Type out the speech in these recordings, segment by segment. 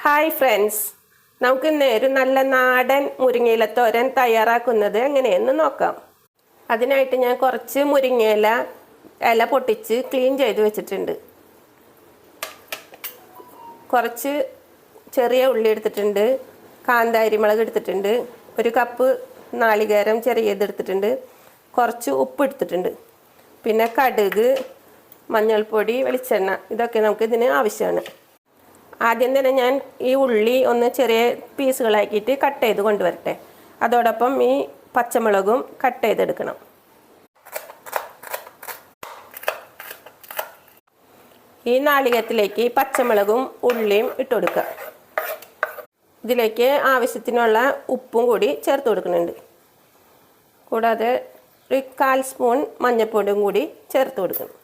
Hi friends, നമുക്ക് ഇന്ന് ഒരു നല്ല നാടൻ മുരിങ്ങയില തോരൻ തയ്യാറാക്കുന്നത് എങ്ങനെയെന്ന് നോക്കാം. അതിനായിട്ട് ഞാൻ കുറച്ച് ഇല പൊട്ടിച്ച് ക്ലീൻ ചെയ്ത് വെച്ചിട്ടുണ്ട്. കുറച്ച് ചെറിയ ഉള്ളി എടുത്തിട്ടുണ്ട്, കാന്താരിമുളക് എടുത്തിട്ടുണ്ട്, ഒരു കപ്പ് നാളികേരം ചെറിയതെടുത്തിട്ടുണ്ട്, കുറച്ച് ഉപ്പ് എടുത്തിട്ടുണ്ട്, പിന്നെ കടുക്, മഞ്ഞൾപ്പൊടി, വെളിച്ചെണ്ണ, ഇതൊക്കെ നമുക്ക് ഇതിന് ആവശ്യമാണ്. ആദ്യം തന്നെ ഞാൻ ഈ ഉള്ളി ഒന്ന് ചെറിയ പീസുകളാക്കിയിട്ട് കട്ട് ചെയ്ത് കൊണ്ടുവരട്ടെ. അതോടൊപ്പം ഈ പച്ചമുളകും കട്ട് ചെയ്തെടുക്കണം. ഈ നാളികേരത്തിലേക്ക് പച്ചമുളകും ഉള്ളിയും ഇട്ട് കൊടുക്കുക. ഇതിലേക്ക് ആവശ്യത്തിനുള്ള ഉപ്പും കൂടി ചേർത്ത് കൊടുക്കുന്നുണ്ട്. കൂടാതെ ഒരു 1/4 സ്പൂൺ മഞ്ഞൾപ്പൊടിയും കൂടി ചേർത്ത് കൊടുക്കണം.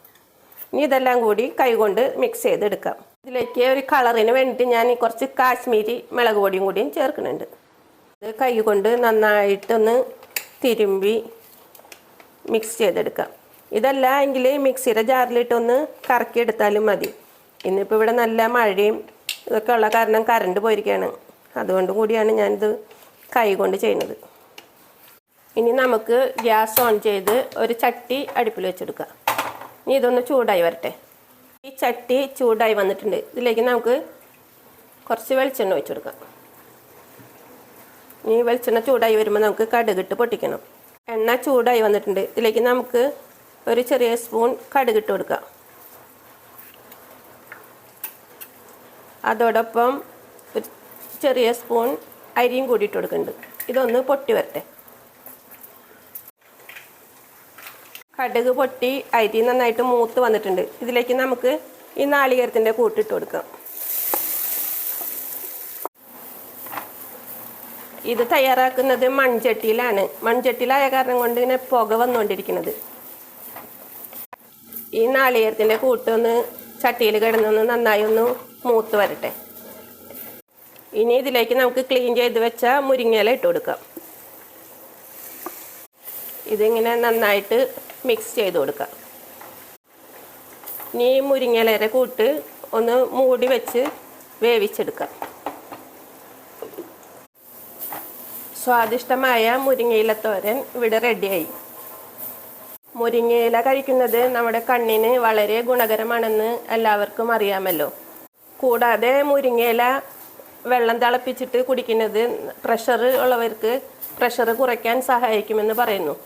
ഇനി ഇതെല്ലാം കൂടി കൈകൊണ്ട് മിക്സ് ചെയ്തെടുക്കാം. ഇതിലേക്ക് ഒരു കളറിന് വേണ്ടിയിട്ട് ഞാൻ കുറച്ച് കാശ്മീരി മുളക് പൊടിയും കൂടിയും ചേർക്കുന്നുണ്ട്. ഇത് കൈ കൊണ്ട് നന്നായിട്ടൊന്ന് തിരുമ്പി മിക്സ് ചെയ്തെടുക്കാം. ഇതല്ല എങ്കിൽ മിക്സിയുടെ ജാറിലിട്ടൊന്ന് കറക്കിയെടുത്താലും മതി. ഇന്നിപ്പോൾ ഇവിടെ നല്ല മഴയും ഇതൊക്കെ ഉള്ള കാരണം കറണ്ട് പോയിരിക്കുകയാണ്. അതുകൊണ്ട് കൂടിയാണ് ഞാനിത് കൈ കൊണ്ട് ചെയ്യുന്നത്. ഇനി നമുക്ക് ഗ്യാസ് ഓൺ ചെയ്ത് ഒരു ചട്ടി അടുപ്പിൽ വെച്ചെടുക്കാം. ഇനി ഇതൊന്ന് ചൂടായി വരട്ടെ. ഈ ചട്ടി ചൂടായി വന്നിട്ടുണ്ട്. ഇതിലേക്ക് നമുക്ക് കുറച്ച് വെളിച്ചെണ്ണ ഒഴിച്ചു കൊടുക്കാം. ഈ വെളിച്ചെണ്ണ ചൂടായി വരുമ്പോൾ നമുക്ക് കടുകിട്ട് പൊട്ടിക്കണം. എണ്ണ ചൂടായി വന്നിട്ടുണ്ട്. ഇതിലേക്ക് നമുക്ക് ഒരു ചെറിയ സ്പൂൺ കടുകിട്ട് കൊടുക്കാം. അതോടൊപ്പം ഒരു ചെറിയ സ്പൂൺ അരിയും കൂടി ഇട്ട് കൊടുക്കുന്നുണ്ട്. ഇതൊന്ന് പൊട്ടി വരട്ടെ. കടുക് പൊട്ടി അരി നന്നായിട്ട് മൂത്ത് വന്നിട്ടുണ്ട്. ഇതിലേക്ക് നമുക്ക് ഈ നാളികേരത്തിൻ്റെ കൂട്ടിട്ട് കൊടുക്കാം. ഇത് തയ്യാറാക്കുന്നത് മൺചട്ടിയിലാണ്. മൺചട്ടിയിലായ കാരണം കൊണ്ട് ഇങ്ങനെ പുക വന്നുകൊണ്ടിരിക്കുന്നത്. ഈ നാളികേരത്തിൻ്റെ കൂട്ടൊന്ന് ചട്ടിയിൽ കിടന്നൊന്ന് നന്നായി ഒന്ന് മൂത്ത് വരട്ടെ. ഇനി ഇതിലേക്ക് നമുക്ക് ക്ലീൻ ചെയ്ത് വെച്ച മുരിങ്ങയില ഇട്ട് കൊടുക്കാം. ഇതിങ്ങനെ നന്നായിട്ട് മിക്സ് ചെയ്ത് കൊടുക്കാം. ഇനി മുരിങ്ങയിലയുടെ കൂട്ട് ഒന്ന് മൂടി വെച്ച് വേവിച്ചെടുക്കാം. സ്വാദിഷ്ടമായ മുരിങ്ങയില തോരൻ ഇവിടെ റെഡിയായി. മുരിങ്ങയില കഴിക്കുന്നത് നമ്മുടെ കണ്ണിന് വളരെ ഗുണകരമാണെന്ന് എല്ലാവർക്കും അറിയാമല്ലോ. കൂടാതെ മുരിങ്ങയില വെള്ളം തിളപ്പിച്ചിട്ട് കുടിക്കുന്നത് പ്രഷർ ഉള്ളവർക്ക് പ്രഷർ കുറയ്ക്കാൻ സഹായിക്കുമെന്ന് പറയുന്നു.